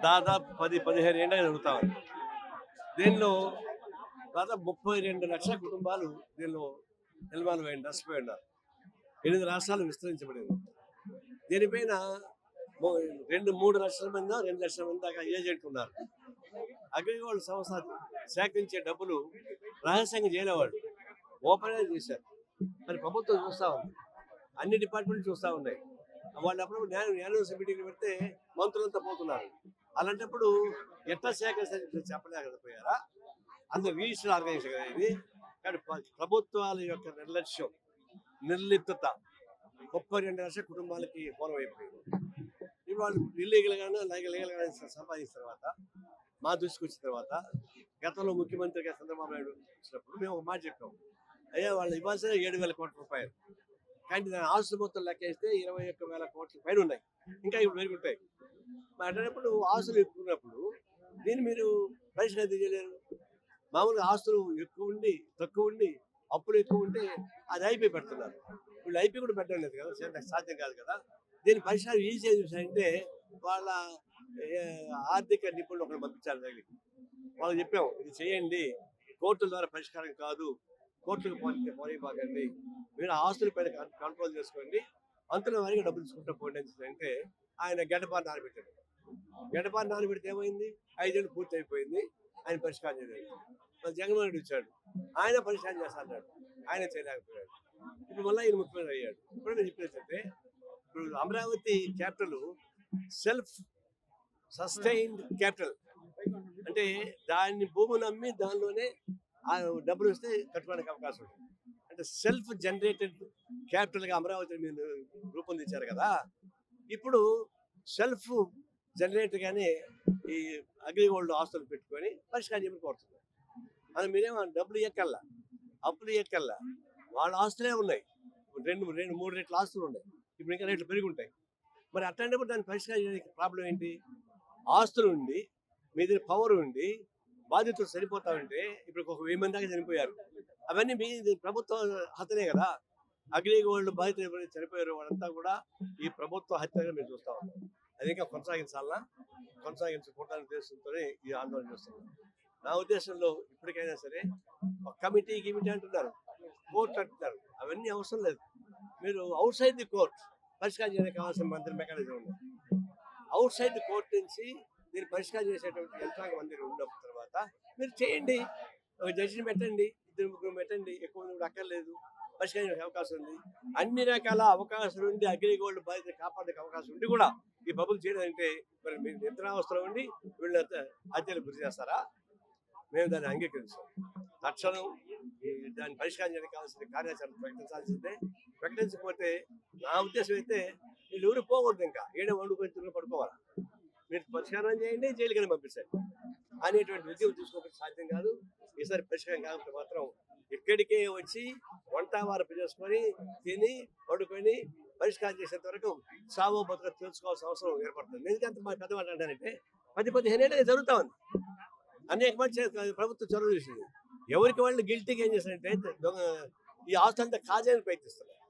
దాదాపు 10-15 ఏళ్ళుగా జరుగుతా ఉంది. దీనిలో దాదాపు 32 లక్షల కుటుంబాలు దీనిలో ఇన్వాల్వ్ అయ్యి నష్టపోయి ఉన్నారు. 8 రాష్ట్రాలు విస్తరించబడింది. దీనిపైన 2-3 లక్షల మంది 2 లక్షల మంది దాకా ఏజెంట్లు ఉన్నారు. అగ్రిగోల్డ్ సంస్థ సేకరించే డబ్బులు రహస్యంగా చేయలేవాళ్ళు, ఓపెన్గా చేశారు. మరి ప్రభుత్వం చూస్తూ ఉంది, అన్ని డిపార్ట్మెంట్లు చూస్తూ ఉన్నాయి. వాళ్ళు అప్పుడు యాన్యువల్ మీటింగ్ పెడితే మంత్రులంతా పోతున్నారు. అలాంటప్పుడు ఎట్లా సేకరిస్తారు చెప్పలేకపోయారా? అందులో రిజిస్టర్ ఆర్గనైజేషన్ కదా ఇది. కానీ ప్రభుత్వాల యొక్క నిర్లక్ష్యం, నిర్లిప్తత 32 లక్షల కుటుంబాలకి ఫోన్ అయిపోయింది. ఇప్పుడు వాళ్ళు లీగల్ గాను లీగల్ గానే సంపాదించిన తర్వాత మా దృష్టికి వచ్చిన తర్వాత గతంలో ముఖ్యమంత్రిగా చంద్రబాబు నాయుడు వచ్చినప్పుడు మేము ఒక మాట చెప్పాము, అయ్యా వాళ్ళు ఇవ్వాల్సిన 7,000 కోట్ల రూపాయలు, కానీ దాని ఆస్తులు మొత్తం లెక్కేస్తే 21,000 కోట్ల పైన ఉన్నాయి, ఇంకా ఇప్పుడు పెరుగుంటాయి. మాట్లాడినప్పుడు ఆస్తులు ఎక్కువ ఉన్నప్పుడు దీన్ని మీరు పరిష్కారం చేయలేరు. మామూలుగా ఆస్తులు ఎక్కువ ఉండి తక్కువ ఉండి అప్పులు ఎక్కువ ఉంటే అది ఐపీ పెడుతున్నారు. వీళ్ళు ఐపీ కూడా పెట్టడం లేదు కదా, సాధ్యం కాదు కదా. దీని పరిష్కారం ఈజీ అంటే వాళ్ళ ఆర్థిక నిపుణులు ఒకరు పంపించాలి దగ్గరికి. వాళ్ళు చెప్పాము, ఇది చేయండి, కోర్టుల ద్వారా పరిష్కారం కాదు, కోర్టులకు పోనీబాకండి, మీరు ఆస్తుల పైన కంట్రోల్ చేసుకోండి, అంతుల వారికి డబ్బులు తీసుకుంటూ పోండి అంటే ఆయన గడ్డపారు నానబెట్టాడు. గడ్డపారు నానబెడితే ఏమైంది, 5 ఏళ్ళు పూర్తి అయిపోయింది, ఆయన పరిష్కారం చేయలేదు. జగన్మోహన్ రెడ్డి వచ్చాడు, ఆయన పరిష్కారం చేస్తా అన్నాడు, ఆయన చేయలేకపోయాడు. ఇప్పుడు మళ్ళీ ఆయన ముఖ్యమంత్రి అయ్యాడు. ఇప్పుడు నేను చెప్పేదంటే, ఇప్పుడు Amaravati capital self sustained capital, అంటే దాన్ని భూములు అమ్మి దానిలోనే డబ్బులు వస్తే కట్టుకోవడానికి అవకాశం ఉంది. అంటే సెల్ఫ్ జనరేటెడ్ క్యాపిటల్గా అమరావతి మీరు రూపొందించారు కదా. ఇప్పుడు సెల్ఫ్ జనరేటర్గానే ఈ అగ్రిగోల్డ్ ఆస్తులు పెట్టుకొని పరిష్కారం చేయమని కోరుతున్నారు. అది మీరేమో డబ్బులు ఎక్కల్లా, అప్పులు ఎక్కల్లా, వాళ్ళ ఆస్తులే ఉన్నాయి. 2-3 రెట్ల ఆస్తులు ఉన్నాయి, ఇప్పుడు ఇంకా రేట్లు పెరిగి ఉంటాయి. మరి అట్లాంటప్పుడు దాన్ని పరిష్కారం చేయడానికి ప్రాబ్లం ఏంటి? ఆస్తులు ఉండి మీ దగ్గర పవర్ ఉండి బాధితులు చనిపోతా ఉంటే ఇప్పుడు ఒక 1000 మంది దాకా చనిపోయారు. అవన్నీ మీ ప్రభుత్వ హత్యనే కదా. అగ్రిగోల్డ్ బాధితులు ఎవరైతే చనిపోయారో వాళ్ళంతా కూడా ఈ ప్రభుత్వ హత్యగా మేము చూస్తా ఉన్నాం. అది ఇంకా కొనసాగించాలన్నా కొనసాగించకూడదని ఉద్దేశంతోనే ఈ ఆందోళన చేస్తున్నాం. నా ఉద్దేశంలో ఇప్పటికైనా సరే ఒక కమిటీ అంటున్నారు, కోర్టు అంటున్నారు, అవన్నీ అవసరం లేదు. మీరు అవుట్ సైడ్ ది కోర్ట్ పరిష్కారం చేయడానికి కావాల్సిన మంత్రి మెకానిజం ఉంది. అవుట్ సైడ్ ది కోర్ట్ నుంచి దీన్ని పరిష్కారం చేసేటువంటి యంత్రాంగం మందిరం ఉన్న తర్వాత మీరు చేయండి, ఒక జడ్జిని పెట్టండి, 2-3 పెట్టండి, ఎక్కువ మంది కూడా అక్కర్లేదు, పరిష్కారం అవకాశం ఉంది. అన్ని రకాల అవకాశాలు ఉండి అగ్రిగోల్డ్ బాధ్యత కాపాడే అవకాశం ఉండి కూడా ఈ బబుల్ చేయడం అంటే మరి మీరు నిద్రావస్థలో ఉండి వీళ్ళు హత్యలు గురి చేస్తారా? మేము దాన్ని అంగీకరిస్తాం. తక్షణం దాన్ని పరిష్కారం చేయడానికి కావాల్సిన కార్యాచరణ ప్రకటించాల్సిందే. ప్రకటించకపోతే నా ఉద్దేశం అయితే వీళ్ళు ఊరు పోకూడదు, ఇంకా ఏడే వండుకొని తిరిగి పడుకోవాలి. మీరు పరిష్కారం చేయండి, జైలుకని పంపిస్తారు అనేటువంటి ఉద్యమం తీసుకోవడం సాధ్యం కాదు. ఈసారి పరిష్కారం కాకపోతే మాత్రం ఇక్కడికే వచ్చి వంట వారపు చేసుకొని తిని పడుకొని పరిష్కారం చేసేంత వరకు సావో బతుక తెలుసుకోవాల్సిన అవసరం ఏర్పడుతుంది. ఎందుకంటే మా పెద్దవాళ్ళు అంటారంటే 10-15 ఏళ్ళే జరుగుతూ ఉంది. అనేక మంది ప్రభుత్వం చొరవ చూసింది. ఎవరికి వాళ్ళు గిల్టీగా ఏం చేస్తారంటే ఈ ఆస్తులు అంతా కాజాయని ప్రయత్నిస్తున్నారు.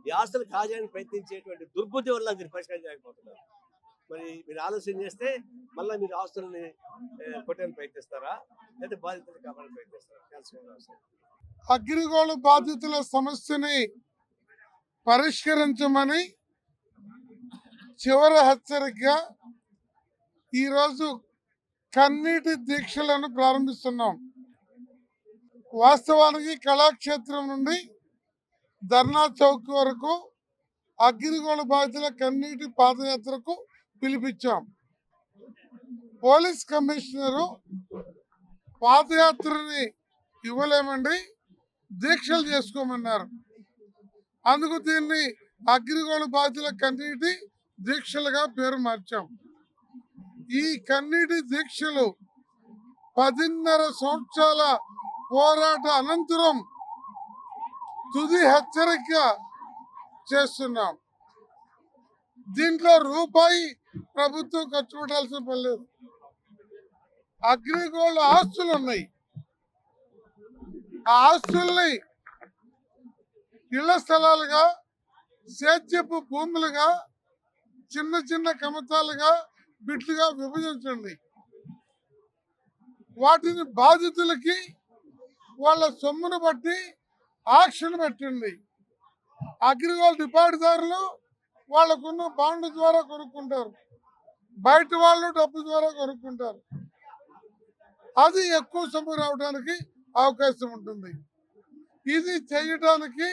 ఈ ఆస్తులు కాజాయని ప్రయత్నించేటువంటి దుర్బుద్ధి వల్ల దీన్ని పరిష్కారం చేయకపోతున్నారు. మరి మీరు ఆలోచన చేస్తే మళ్ళీ మీరు ఆస్తుల్ని కొట్టడానికి ప్రయత్నిస్తారా, లేదా బాధితులు కాపాడడానికి ప్రయత్నిస్తారా తెలుసుకోవాలి. అగ్రిగోల్డ్ బాధితుల సమస్యని పరిష్కరించమని చివరి హెచ్చరికగా ఈరోజు కన్నీటి దీక్షలను ప్రారంభిస్తున్నాం. వాస్తవానికి కళాక్షేత్రం నుండి ధర్నా చౌక్ వరకు అగ్రిగోల్డ్ బాధితుల కన్నీటి పాదయాత్రకు పిలిపించాం. పోలీస్ కమిషనరు పాదయాత్రని ఇవ్వలేమండి, దీక్షలు చేసుకోమన్నారు. అందుకు దీన్ని అగ్రిగోల్డ్ బాధితుల కన్నీటి దీక్షలుగా పేరు మార్చాం. ఈ కన్నీటి దీక్షలు 10.5 సంవత్సరాల పోరాట అనంతరం తుది హెచ్చరిక చేస్తున్నాం. దీంట్లో రూపాయి ప్రభుత్వం ఖర్చు పెట్టాల్సిన పని లేదు. అగ్రిగోల్డ్ ఆస్తులు ఉన్నాయి, ఆ ఆస్తుల్ని ఇళ్ల స్థలాలుగా, సేద్యపు భూములుగా, చిన్న చిన్న కమతాలుగా బిట్లుగా విభజించండి. వాటిని బాధితులకి వాళ్ళ సొమ్మును బట్టి ఆక్షన్ పెట్టండి. అగ్రిగోల్డ్ డిపాజిట్దారులు వాళ్ళకున్న బాండ్ ద్వారా కొనుక్కుంటారు, బయట వాళ్ళు డబ్బు ద్వారా కొనుక్కుంటారు. అది ఎక్కువ సొమ్ము రావడానికి అవకాశం ఉంటుంది. ఇది చేయడానికి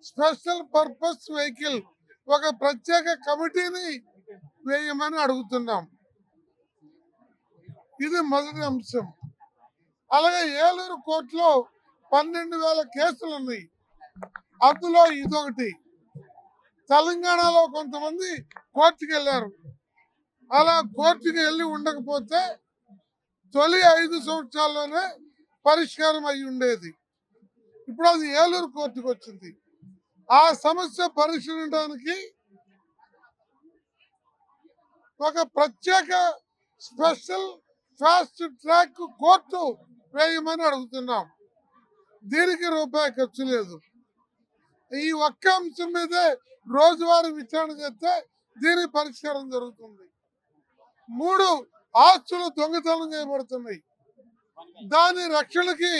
స్పెషల్ పర్పస్ వెహికల్ ఒక ప్రత్యేక కమిటీని వేయమని అడుగుతున్నాం. ఇది మొదటి అంశం. అలాగే ఏలూరు కోర్టులో 12,000 కేసులు ఉన్నాయి. అందులో ఇదొకటి. తెలంగాణలో కొంతమంది కోర్టుకి వెళ్ళారు. అలా కోర్టుకి వెళ్ళి ఉండకపోతే తొలి 5 సంవత్సరాల్లోనే పరిష్కారం అయి ఉండేది. ఇప్పుడు అది ఏలూరు కోర్టుకు వచ్చింది. ఆ సమస్య పరిష్కరించడానికి ఒక ప్రత్యేక స్పెషల్ ఫాస్ట్ ట్రాక్ కోర్టు వేయమని అడుగుతున్నాం. దీనికి రూపాయి ఖర్చు లేదు. ఈ ఒక్క అంశం మీదే రోజువారీ విచారణ చేస్తే దీని పరిష్కారం జరుగుతుంది. 3 ఆస్తులు దొంగతనం చేయబడుతున్నాయి. దాని రక్షణకి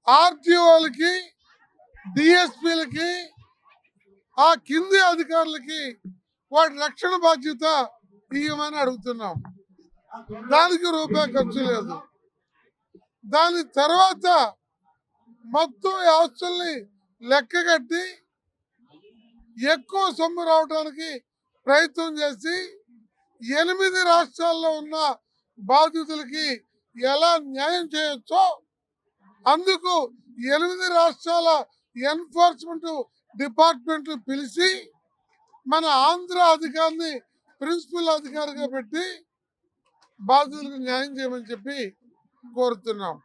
ఆర్టీఓలకి, డిఎస్పీలకి, ఆ కింది అధికారులకి వాటి రక్షణ బాధ్యత ఇవ్వమని అడుగుతున్నాం. దానికి రూపాయి ఖర్చు లేదు. దాని తర్వాత మొత్తం ఆస్తుల్ని లెక్క కట్టి ఎక్కువ సొమ్ము రావడానికి ప్రయత్నం చేసి 8 రాష్ట్రాల్లో ఉన్న బాధితులకి ఎలా న్యాయం చేయొచ్చో అందుకు 8 రాష్ట్రాల ఎన్ఫోర్స్మెంట్ డిపార్ట్మెంట్ పిలిచి మన ఆంధ్ర అధికారిని ప్రిన్సిపల్ అధికారిగా పెట్టి బాధితులకు న్యాయం చేయమని చెప్పి కోరుతున్నాం.